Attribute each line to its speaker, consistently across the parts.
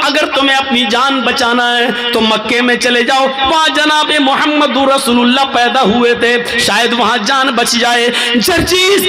Speaker 1: अगर तुम्हें अपनी जान बचाना है तो मक्के में चले जाओ, वहां जनाब मोहम्मद रसूलुल्लाह पैदा हुए थे, शायद वहां जान बच जाए। जर्जीस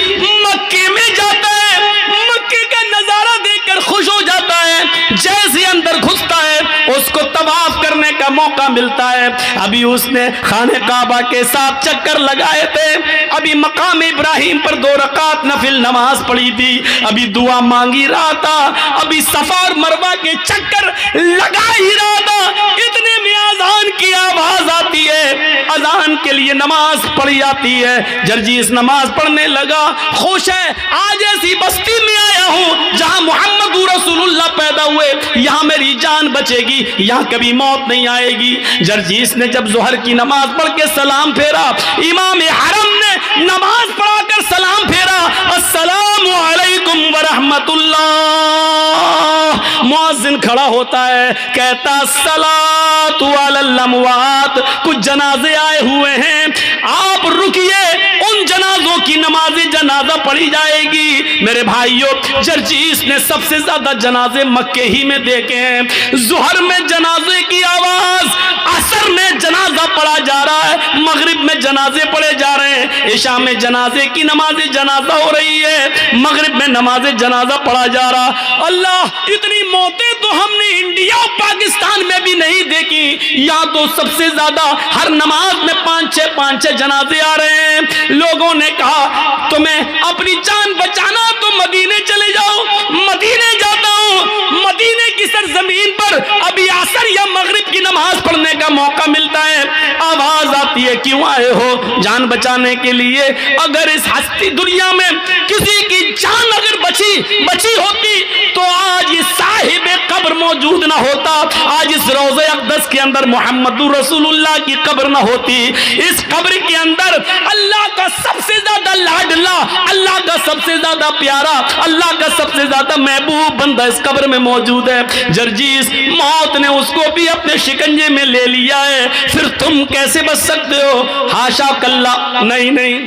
Speaker 1: मक्के में जाता है, मक्के का नजारा देखकर खुश हो जाता है। जैसे अंदर घुसता है उसको तवाफ करने का मौका मिलता है। अभी उसने खाने काबा के साथ चक्कर लगाए थे, अभी मकाम इब्राहिम पर 2 रकात नफिल नमाज पढ़ी थी, अभी दुआ मांगी रहा था, अभी सफा और मरवा के चक्कर लगा ही रहा था। इतने में अजान की आवाज आती है, अजान के लिए नमाज पढ़ी जाती है। जर्जीस नमाज पढ़ने लगा, खुश है, आज ऐसी बस्ती में आया हूं जहां मोहम्मद रसूलुल्लाह पैदा हुए, यहां मेरी जान बचेगी, यहां कभी मौत नहीं आएगी। जर्जीस ने जब जोहर की नमाज पढ़ के सलाम फेरा, इमाम हरम ने नमाज पढ़ाकर सलाम फेरा, अस्सलामु अलैकुम व रहमतुल्लाह। मुअज्जिन खड़ा होता है, कहता सलातु अलल अमवात, कुछ जनाजे आए हुए हैं, आप रुकिए, उन जनाजों की नमाज जनाजा पढ़ी जाएगी। मेरे भाइयों, जर्जीस ने सबसे ज्यादा जनाजे मक्के ही में देखे हैं। जोहर में जनाजे की आवाज, असर में जनाजा पढ़ा जा रहा है, मगरिब में जनाजे पढ़े जा रहे हैं, इशा में जनाजे की नमाज जनाजा हो रही है, मगरिब में नमाज जनाजा पढ़ा जा रहा। अल्लाह, इतनी मौतें तो हमने इंडिया और पाकिस्तान में भी नहीं देखी, यहाँ तो सबसे ज्यादा हर नमाज में 5-6 जनाजे आ रहे हैं। लोगों ने कहा तुम्हें अपनी जान बचाना तो मदीने चले जाओ, मदीने जाता हूं, मदीने की सरजमीन पर अभी असर या मगरिब की नमाज पढ़ने का मौका मिलता है, आवाज आती है क्यों आए हो? जान बचाने के लिए। अगर इस हस्ती दुनिया में किसी की जान अगर बची होती तो आज ये साहिब कब्र मौजूद ना होता, आज इस रोज़े अक़दस के अंदर मोहम्मद रसूलुल्लाह की कब्र ना होती। इस कब्र के अंदर अल्लाह का सबसे ज्यादा लाडला, अल्लाह का सबसे ज्यादा प्यारा, अल्लाह का सबसे ज्यादा महबूब बंदा इस कब्र में मौजूद है। जर्जीस, मौत ने उसको भी अपने शिकंजे में ले लिया है, फिर तुम कैसे बच सकते हो? हाशा कल्ला, नहीं।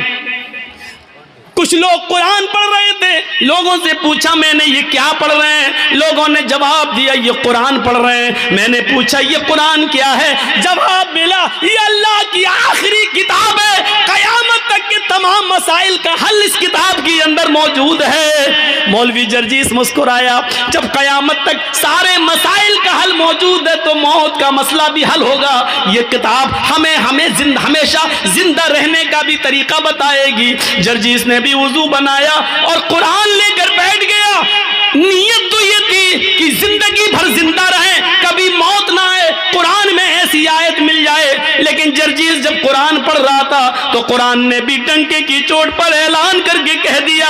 Speaker 1: कुछ लोग कुरान पढ़ रहे थे, लोगों से पूछा मैंने ये क्या पढ़ रहे हैं? लोगों ने जवाब दिया ये कुरान पढ़ रहे हैं। मैंने पूछा ये कुरान क्या है? जवाब मिला ये अल्लाह की आखिरी किताब है, कयामत तक के तमाम मसाइल का हल इस किताब के अंदर मौजूद है। मौलवी जर्जीस मुस्कुराया, जब कयामत तक सारे मसाइल का हल मौजूद है तो मौत का मसला भी हल होगा। ये किताब हमें हमेशा जिंदा रहने का भी तरीका बताएगी। जर्जीस ने वुजू बनाया और कुरान लेकर बैठ गया। नीयत तो ये थी कि जिंदगी भर जिंदा रहे, कभी मौत ना आए, कुरान में ऐसी आयत मिल जाए। लेकिन जर्जीस जब कुरान पढ़ रहा था तो कुरान ने भी डंके की चोट पर ऐलान करके कह दिया,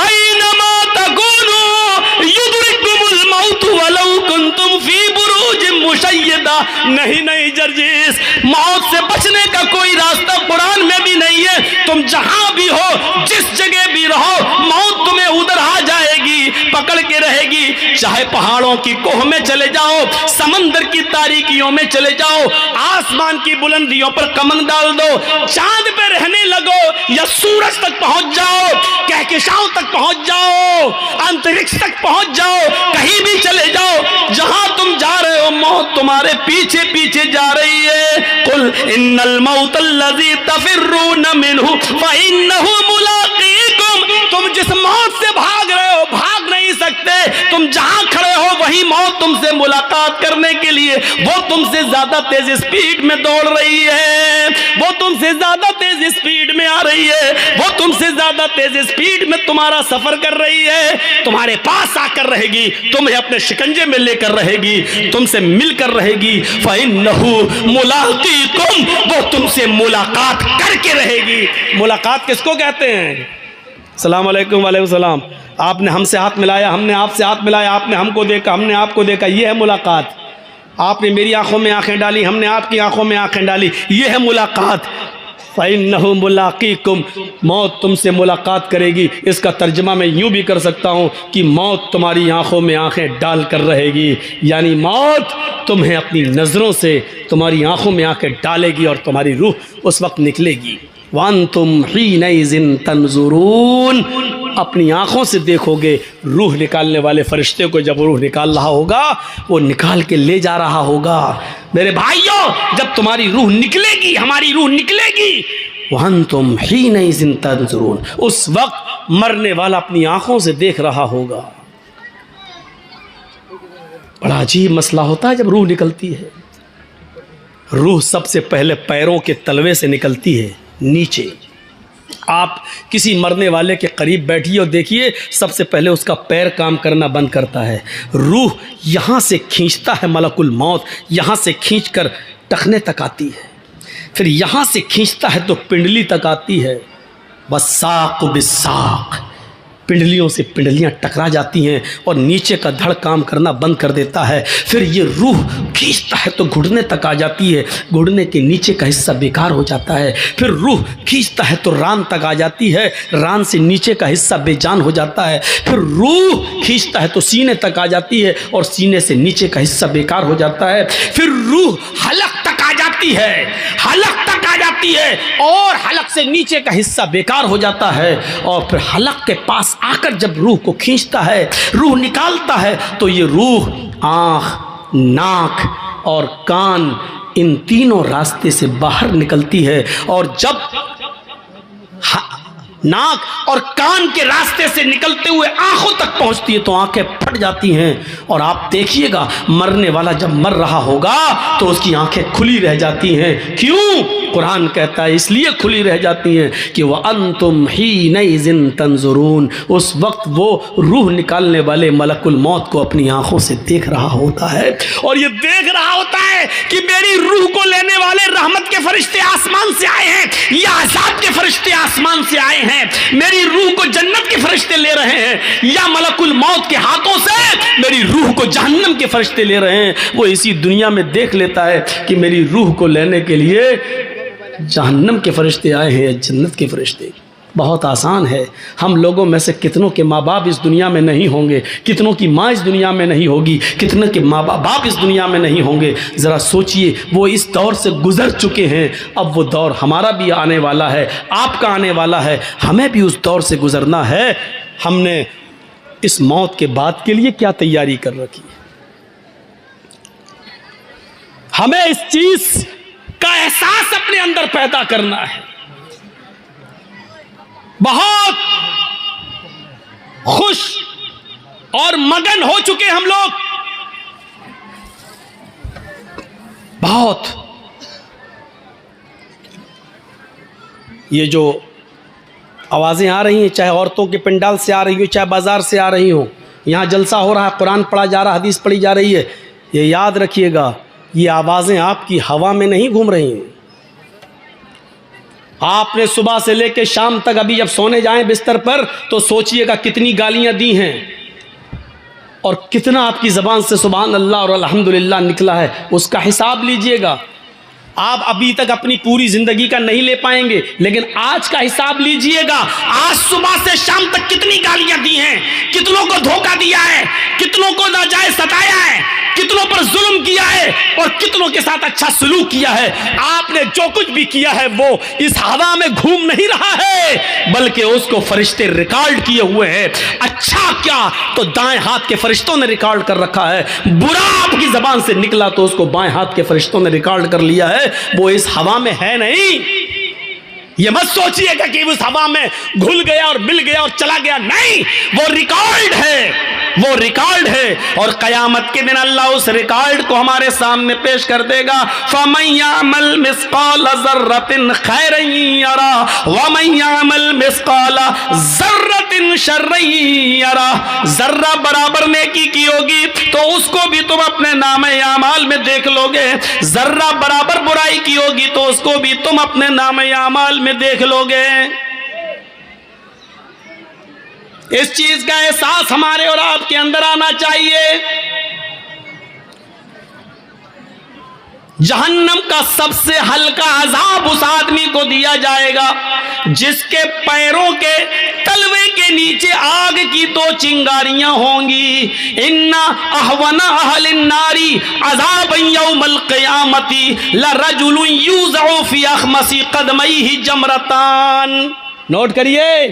Speaker 1: ऐनमा तकूनू युद्रिकुमुल मौत वलौ कुंतुम फी बुरूजिन मुशय्यदा। नहीं जर्जीस, मौत से बचने का कोई रास्ता कुरान में भी नहीं है। तुम जहां भी हो, जिस जगह भी रहो, मौत तुम्हें उधर आ जाएगी, पकड़ के रहेगी। चाहे पहाड़ों की कोह में चले जाओ, समंदर की तारीकियों में चले जाओ, आसमान की बुलंदियों पर कमन डाल दो, चांद पे रहने लगो या सूरज तक पहुंच जाओ, कहकशाओं तक पहुंच जाओ, अंतरिक्ष तक पहुंच जाओ, कहीं भी चले जाओ, जहां तुम जा रहे हो मौत तुम्हारे पीछे पीछे जा रही है। कुल इन्नल मौतल्लज़ी तफिर्रून मिन्हु फइन्नहु मुलाक़ीकुम। तुम जिस मौत से भाग रहे हो भाग नहीं सकते, तुम जहां खड़े हो वही मौत तुमसे मुलाकात करने के लिए, वो तुमसे ज्यादा तेज स्पीड में दौड़ रही है, वो तुमसे ज्यादा तेज स्पीड में आ रही है, वो तुमसे ज्यादा तेज स्पीड में तुम्हारा सफर कर रही है, तुम्हारे पास आकर रहेगी, तुम्हें अपने शिकंजे में लेकर रहेगी, तुमसे मिलकर रहेगी। फइन्नहु मुलाक़ीकुम, वो तुमसे मुलाकात करके रहेगी। मुलाकात किसको कहते हैं? सलाम अलैकुम वालेकुम सलाम। आपने हमसे हाथ मिलाया, हमने आपसे हाथ मिलाया, आपने हमको देखा, हमने आपको देखा, ये है मुलाकात। आपने मेरी आंखों में आंखें डाली, हमने आपकी आंखों में आंखें डाली, ये है मुलाकात। फ़इन्नहु मुलाक़ीकुम, मौत तुमसे मुलाकात करेगी। इसका तर्जमा मैं यूँ भी कर सकता हूँ कि मौत तुम्हारी आंखों में आंखें डाल कर रहेगी, यानी मौत तुम्हें अपनी नज़रों से तुम्हारी आंखों में आंखें डालेगी और तुम्हारी रूह उस वक्त निकलेगी। वअंतुम हीनइज़िन तंज़ुरून, अपनी आंखों से देखोगे रूह निकालने वाले फरिश्ते को। जब रूह निकाल रहा होगा वो निकाल के ले जा रहा होगा। मेरे भाइयों, जब तुम्हारी रूह निकलेगी, हमारी रूह निकलेगी, वहन तुम ही नहीं तंजुरून, उस वक्त मरने वाला अपनी आंखों से देख रहा होगा। बड़ा अजीब मसला होता है जब रूह निकलती है। रूह सबसे पहले पैरों के तलवे से निकलती है नीचे। आप किसी मरने वाले के करीब बैठिए और देखिए, सबसे पहले उसका पैर काम करना बंद करता है। रूह यहाँ से खींचता है मलकुल मौत, यहाँ से खींचकर टखने तक आती है, फिर यहाँ से खींचता है तो पिंडली तक आती है। बस साक़ बिस्साक़, पिंडलियों से पिंडलियाँ टकरा जाती हैं और नीचे का धड़ काम करना बंद कर देता है। फिर ये रूह खींचता है तो घुटने तक आ जाती है, घुटने के नीचे का हिस्सा बेकार हो जाता है। फिर रूह खींचता है तो रान तक आ जाती है, रान से नीचे का हिस्सा बेजान हो जाता है। फिर रूह खींचता है तो सीने तक आ जाती है और सीने से नीचे का हिस्सा बेकार हो जाता है। फिर रूह हलक तक आ जाती है, हलक तक आ जाती है और हलक से नीचे का हिस्सा बेकार हो जाता है। और फिर हलक के पास आकर जब रूह को खींचता है, रूह निकालता है, तो ये रूह आँख, नाक और कान, इन तीनों रास्ते से बाहर निकलती है। और जब नाक और कान के रास्ते से निकलते हुए आंखों तक पहुंचती है तो आंखें फट जाती हैं। और आप देखिएगा, मरने वाला जब मर रहा होगा तो उसकी आंखें खुली रह जाती हैं। क्यों? कुरान कहता है इसलिए खुली रह जाती हैं कि वह अंतुम हीनइज़िन तंजुरून, उस वक्त वो रूह निकालने वाले मलकुल मौत को अपनी आंखों से देख रहा होता है। और ये देख रहा होता है कि मेरी रूह को लेने वाले रहमत के फरिश्ते आसमान से आए हैं या अज़ाब के फरिश्ते आसमान से आए हैं, मेरी रूह को जन्नत के फरिश्ते ले रहे हैं या मलकुल मौत के हाथों से मेरी रूह को जहन्नम के फरिश्ते ले रहे हैं। वो इसी दुनिया में देख लेता है कि मेरी रूह को लेने के लिए जहन्नम के फरिश्ते आए हैं या जन्नत के फरिश्ते। बहुत आसान है। हम लोगों में से कितनों के माँ बाप इस दुनिया में नहीं होंगे, कितनों की माँ इस दुनिया में नहीं होगी, कितनों के माँ बाप इस दुनिया में नहीं होंगे। ज़रा सोचिए, वो इस दौर से गुजर चुके हैं, अब वो दौर हमारा भी आने वाला है, आपका आने वाला है, हमें भी उस दौर से गुजरना है। हमने इस मौत के बाद के लिए क्या तैयारी कर रखी है? हमें इस चीज़ का एहसास अपने अंदर पैदा करना है। बहुत खुश और मगन हो चुके हम लोग, बहुत। ये जो आवाज़ें आ रही हैं, चाहे औरतों के पंडाल से आ रही हो, चाहे बाजार से आ रही हो, यहाँ जलसा हो रहा है, कुरान पढ़ा जा रहा है, हदीस पढ़ी जा रही है, ये याद रखिएगा, ये आवाज़ें आपकी हवा में नहीं घूम रही हैं। आपने सुबह से लेकर शाम तक, अभी जब सोने जाएं बिस्तर पर, तो सोचिएगा कितनी गालियां दी हैं और कितना आपकी ज़बान से सुभान अल्लाह और अल्हम्दुलिल्लाह निकला है, उसका हिसाब लीजिएगा। आप अभी तक अपनी पूरी ज़िंदगी का नहीं ले पाएंगे, लेकिन आज का हिसाब लीजिएगा। आज सुबह से शाम तक कितनी गालियां दी हैं, कितनों को धोखा दिया है, कितनों को नाजायज़ सताया है, कितनों पर जुल्म किया है और कितनों के साथ अच्छा सलूक किया है। आपने जो कुछ भी किया है वो इस हवा में घूम नहीं रहा है, बल्कि उसको फरिश्ते रिकॉर्ड किए हुए हैं। अच्छा क्या तो दाएं हाथ के फरिश्तों ने रिकॉर्ड कर रखा है, बुरा आपकी ज़बान से निकला तो उसको बाएं हाथ के फरिश्तों ने रिकॉर्ड कर लिया है। वो इस हवा में है नहीं। ये मत सोचिएगा कि उस हवा में घुल गया और मिल गया और चला गया, नहीं, वो रिकॉर्ड है, वो रिकॉर्ड है। और कयामत के दिन अल्लाह उस रिकॉर्ड को हमारे सामने पेश कर देगा। फमन यअमल मिस्काल ज़र्रतिन खैरन यरा वमन यअमल मिस्काल ज़र्रतिन शर्रन यरा। जर्रा बराबर नेकी की होगी तो उसको भी तुम अपने नामे आमाल में देख लोगे, जर्रा बराबर बुराई की होगी तो उसको भी तुम अपने नामे आमाल में देख लोगे। इस चीज का एहसास हमारे और आपके अंदर आना चाहिए। जहन्नम का सबसे हल्का अजाब उस आदमी को दिया जाएगा जिसके पैरों के तलवे के नीचे आग की 2 चिंगारियां होंगी। इन्ना अहवना अहलिन नारी अज़ाबन यौमल क़ियामती लरजुलुन युज़अु फी अख़मसी क़दमैहि जमरतान। नोट करिए,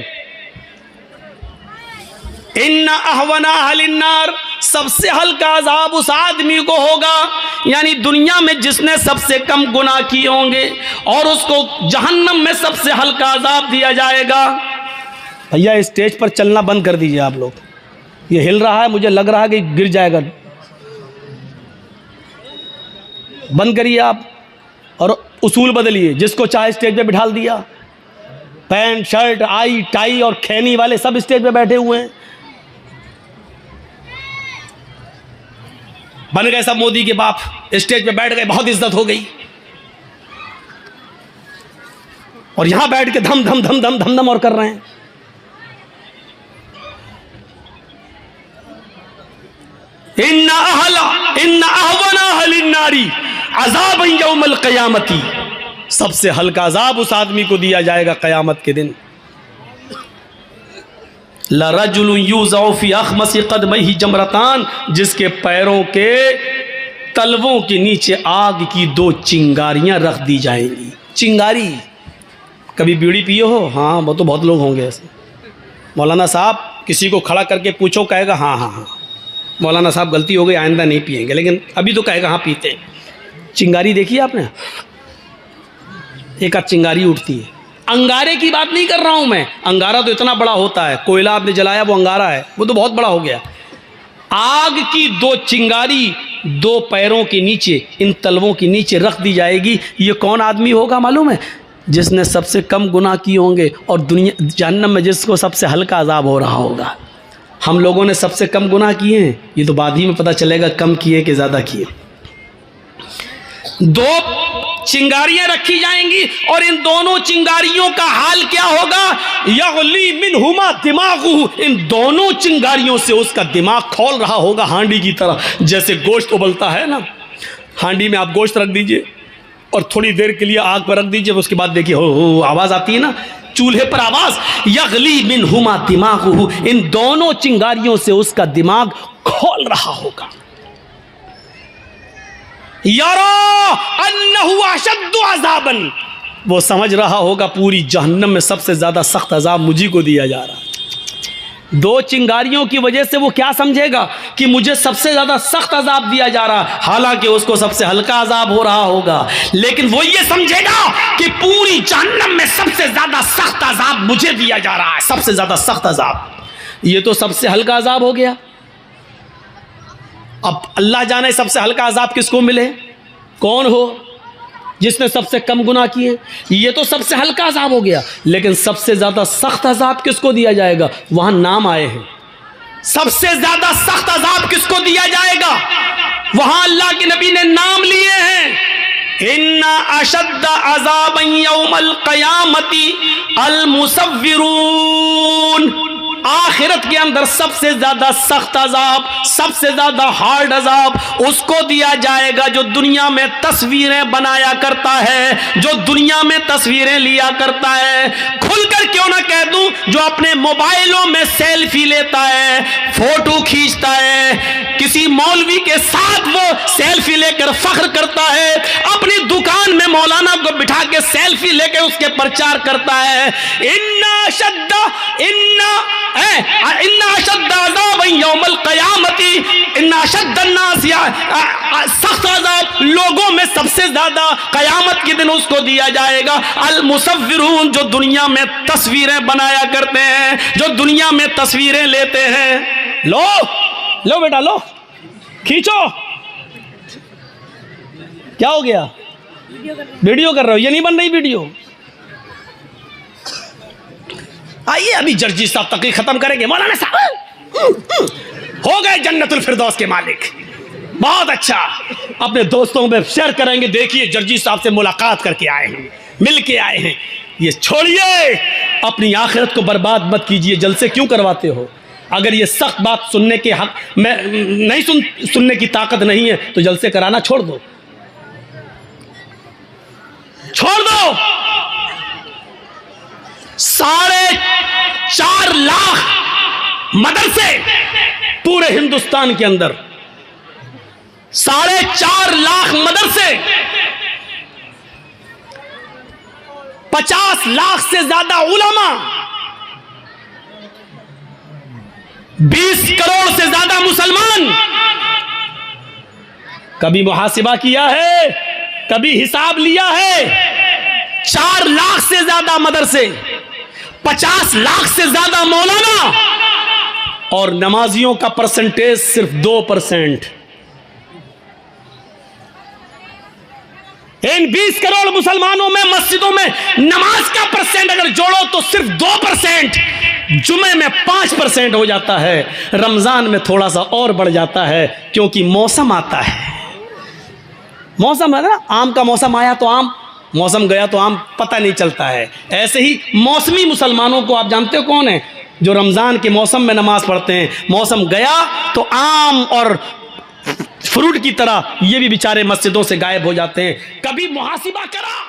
Speaker 1: इन्ना अहवना अहलिन्नार, सबसे हल्का अजाब उस आदमी को होगा, यानी दुनिया में जिसने सबसे कम गुनाह किए होंगे, और उसको जहन्नम में सबसे हल्का अजाब दिया जाएगा। भैया स्टेज पर चलना बंद कर दीजिए आप लोग, ये हिल रहा है, मुझे लग रहा है कि गिर जाएगा। बंद करिए आप और उसूल बदलिए। जिसको चाहे स्टेज पे बिठा दिया, पैंट शर्ट आई टाई और खैनी वाले सब स्टेज पे बैठे हुए हैं, बन गए सब मोदी के बाप, स्टेज पे बैठ गए, बहुत इज्जत हो गई। और यहां बैठ के धम धम धम धम धम धम और कर रहे हैं। इन्ना अहवना अहलिन्नारी अज़ाबन यौमल क़यामती, सबसे हल्का अजाब उस आदमी को दिया जाएगा क़यामत के दिन। लरजुलुन यूज़अ फ़ी अख़मसी क़दमैहि जमरतान, जिसके पैरों के तलवों के नीचे आग की 2 चिंगारियां रख दी जाएंगी। चिंगारी, कभी बीड़ी पिए हो? हाँ, वो तो बहुत लोग होंगे ऐसे। मौलाना साहब किसी को खड़ा करके पूछो, कहेगा हाँ हाँ हाँ मौलाना साहब गलती हो गई, आइंदा नहीं पिएंगे, लेकिन अभी तो कहेगा हाँ पीते। चिंगारी देखी आपने? एक आध चिंगारी उठती है। अंगारे की बात नहीं कर रहा हूं मैं, अंगारा तो इतना बड़ा होता है, कोयला आपने जलाया वो अंगारा है, वो तो बहुत बड़ा हो गया। आग की 2 चिंगारी 2 पैरों के नीचे, इन तलवों के नीचे रख दी जाएगी। ये कौन आदमी होगा मालूम है? जिसने सबसे कम गुनाह किए होंगे और दुनिया जहन्नम में जिसको सबसे हल्का अजाब हो रहा होगा। हम लोगों ने सबसे कम गुनाह किए हैं, ये तो बाद ही में पता चलेगा कम किए कि ज़्यादा किए। 2 चिंगारियां रखी जाएंगी और इन दोनों चिंगारियों का हाल क्या होगा? यग़ली मिनहुमा दिमागुहु, इन दोनों चिंगारियों से उसका दिमाग खौल रहा होगा हांडी की तरह। जैसे गोश्त उबलता है ना, हांडी में आप गोश्त रख दीजिए और थोड़ी देर के लिए आग पर रख दीजिए, उसके बाद देखिए हो आवाज़ आती है ना, चूल्हे पर आवाज़। यग़ली मिनहुमा दिमागुहु, इन दोनों चिंगारियों से उसका दिमाग खौल रहा होगा। यरा अन्नहु अशद्दु अज़ाबन, वो समझ रहा होगा पूरी जहन्नम में सबसे ज़्यादा सख्त अजाब मुझी को दिया जा रहा है। 2 चिंगारियों की वजह से वो क्या समझेगा कि मुझे सबसे ज़्यादा सख्त अजाब दिया जा रहा है, हालांकि उसको सबसे हल्का अजाब हो रहा होगा, लेकिन वो ये समझेगा कि पूरी जहन्नम में सबसे ज़्यादा सख्त अजाब मुझे दिया जा रहा है, सबसे ज़्यादा सख्त अजाब। ये तो सबसे हल्का अजाब हो गया। अब अल्लाह जाने सबसे हल्का अजाब किसको मिले, कौन हो जिसने सबसे कम गुनाह किए। ये तो सबसे हल्का अजाब हो गया, लेकिन सबसे ज़्यादा सख्त अजाब किसको दिया जाएगा? वहाँ नाम आए हैं। सबसे ज़्यादा सख्त अजाब किसको दिया जाएगा? वहाँ अल्लाह के नबी ने नाम लिए हैं। इन्ना अशद्द अज़ाबन यौमल क़यामती अल मुसव्विरून, आखिरत के अंदर सबसे ज्यादा सख्त अजाब, सबसे ज्यादा हार्ड अजाब उसको दिया जाएगा जो दुनिया में तस्वीरें बनाया करता है, जो दुनिया में तस्वीरें लिया करता है। खुलकर क्यों ना कह दूं, जो अपने मोबाइलों में सेल्फी लेता है, फोटो खींचता है, किसी मौलवी के साथ वो सेल्फी लेकर फख्र करता है, अपनी दुकान में मौलाना को बिठा के सेल्फी लेकर उसके प्रचार करता है। इन्ना अशद्द अज़ाबन यौमल क़यामती, इन्ना अशद्द अन्नास, सख्त अज़ाब लोगों में सबसे ज्यादा क़यामत के दिन उसको दिया जाएगा। अल मुसव्विरून, जो दुनिया में तस्वीरें बनाया करते हैं, जो दुनिया में तस्वीरें लेते हैं। लो बेटा लो, खींचो। क्या हो गया? वीडियो कर रहे हो? ये नहीं बन रही वीडियो। आइए अभी जर्जी साहब तकरीर खत्म करेंगे। मौलाना साहब हो गए जन्नतुल फिरदौस के मालिक, बहुत अच्छा, अपने दोस्तों में शेयर करेंगे। देखिए जर्जी साहब से मुलाकात करके आए हैं, मिल के आए हैं। ये छोड़िए, अपनी आखिरत को बर्बाद मत कीजिए। जलसे क्यों करवाते हो? अगर ये सख्त बात सुनने के हक में नहीं सुनने की ताकत नहीं है तो जलसे कराना छोड़ दो, छोड़ दो। 4.5 लाख मदरसे पूरे हिंदुस्तान के अंदर, 4.5 लाख मदरसे, 50 लाख से ज्यादा उलमा, 20 करोड़ से ज्यादा मुसलमान, कभी मुहासिबा किया है, कभी हिसाब लिया है? 4 लाख से ज्यादा मदरसे, 50 लाख से ज्यादा मौलाना, और नमाजियों का परसेंटेज सिर्फ 2%। इन 20 करोड़ मुसलमानों में मस्जिदों में नमाज का परसेंट अगर जोड़ो तो सिर्फ 2%, जुमे में 5% हो जाता है, रमजान में थोड़ा सा और बढ़ जाता है, क्योंकि मौसम आता है। मौसम है ना, आम का मौसम आया तो आम, मौसम गया तो आम, पता नहीं चलता है। ऐसे ही मौसमी मुसलमानों को आप जानते हो कौन है? जो रमजान के मौसम में नमाज पढ़ते हैं, मौसम गया तो आम और फ्रूट की तरह ये भी बेचारे मस्जिदों से गायब हो जाते हैं। कभी मुहासिबा करा